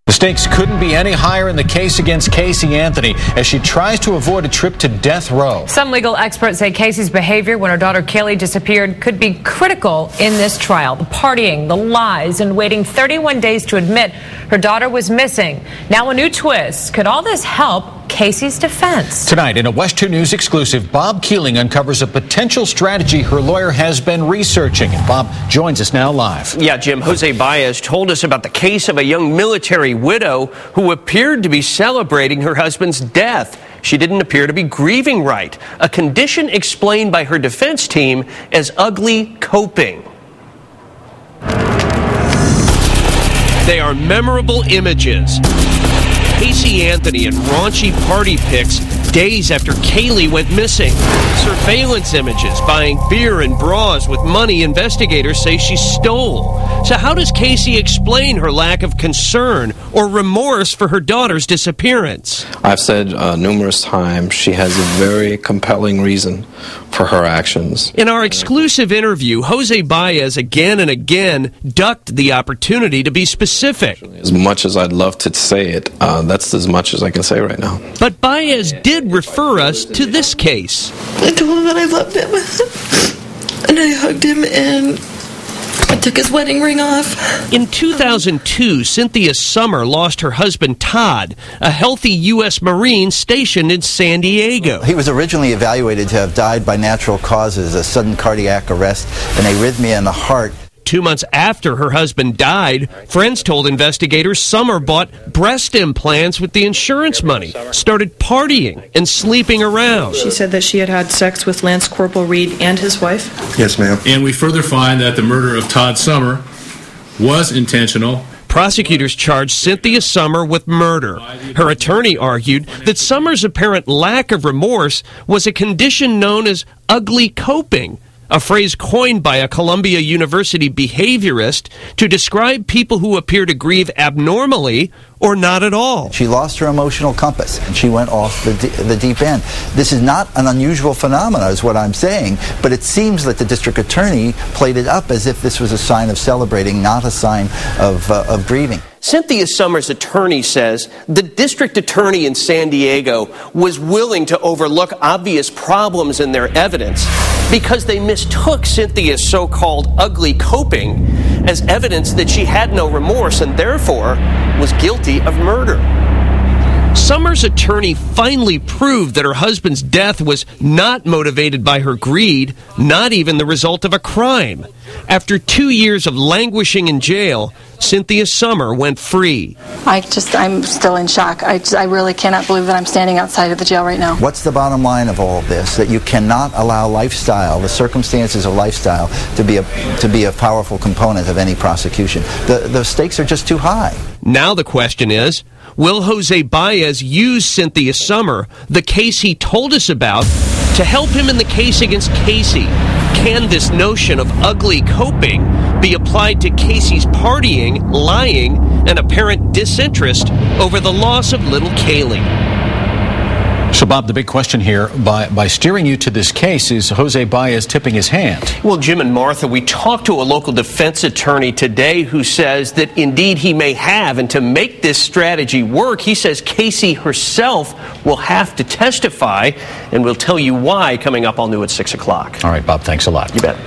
The stakes couldn't be any higher in the case against Casey Anthony as she tries to avoid a trip to death row. Some legal experts say Casey's behavior when her daughter Kaylee disappeared could be critical in this trial. The partying, the lies, and waiting 31 days to admit her daughter was missing. Now a new twist. Could all this help Casey's defense? Tonight, in a West 2 News exclusive, Bob Keeling uncovers a potential strategy her lawyer has been researching. And Bob joins us now live. Yeah, Jim, Jose Baez told us about the case of a young military widow who appeared to be celebrating her husband's death. She didn't appear to be grieving right, a condition explained by her defense team as ugly coping. They are memorable images. Casey Anthony and raunchy party pics days after Kaylee went missing. Surveillance images buying beer and bras with money investigators say she stole. So how does Casey explain her lack of concern or remorse for her daughter's disappearance? I've said numerous times she has a very compelling reason for her actions. In our exclusive interview, Jose Baez again and again ducked the opportunity to be specific. As much as I'd love to say it, that's as much as I can say right now. But Baez did refer us to this case. I told him that I loved him, and I hugged him, and I took his wedding ring off. In 2002, Cynthia Summer lost her husband, Todd, a healthy U.S. Marine stationed in San Diego. He was originally evaluated to have died by natural causes, a sudden cardiac arrest, an arrhythmia in the heart. 2 months after her husband died, friends told investigators Summer bought breast implants with the insurance money, started partying and sleeping around. She said that she had had sex with Lance Corporal Reed and his wife. Yes, ma'am. And we further find that the murder of Todd Summer was intentional. Prosecutors charged Cynthia Summer with murder. Her attorney argued that Summer's apparent lack of remorse was a condition known as ugly coping, a phrase coined by a Columbia University behaviorist to describe people who appear to grieve abnormally or not at all. She lost her emotional compass, and she went off the deep end. This is not an unusual phenomenon, is what I'm saying, but it seems that the district attorney played it up as if this was a sign of celebrating, not a sign of grieving. Cynthia Summer's attorney says the district attorney in San Diego was willing to overlook obvious problems in their evidence because they mistook Cynthia's so-called ugly coping as evidence that she had no remorse and therefore was guilty of murder. Summer's attorney finally proved that her husband's death was not motivated by her greed, not even the result of a crime. After 2 years of languishing in jail, Cynthia Summer went free. I'm still in shock. I really cannot believe that I'm standing outside of the jail right now. What's the bottom line of all of this? That you cannot allow lifestyle, the circumstances of lifestyle, to be a powerful component of any prosecution. The stakes are just too high. Now the question is, will Jose Baez use Cynthia Summer, the case he told us about, to help him in the case against Casey? Can this notion of ugly coping be applied to Casey's partying, lying, and apparent disinterest over the loss of little Kaylee? So, Bob, the big question here, by steering you to this case, is Jose Baez tipping his hand? Well, Jim and Martha, we talked to a local defense attorney today who says that indeed he may have, and to make this strategy work, he says Casey herself will have to testify, and we'll tell you why coming up all new at 6 o'clock. All right, Bob, thanks a lot. You bet.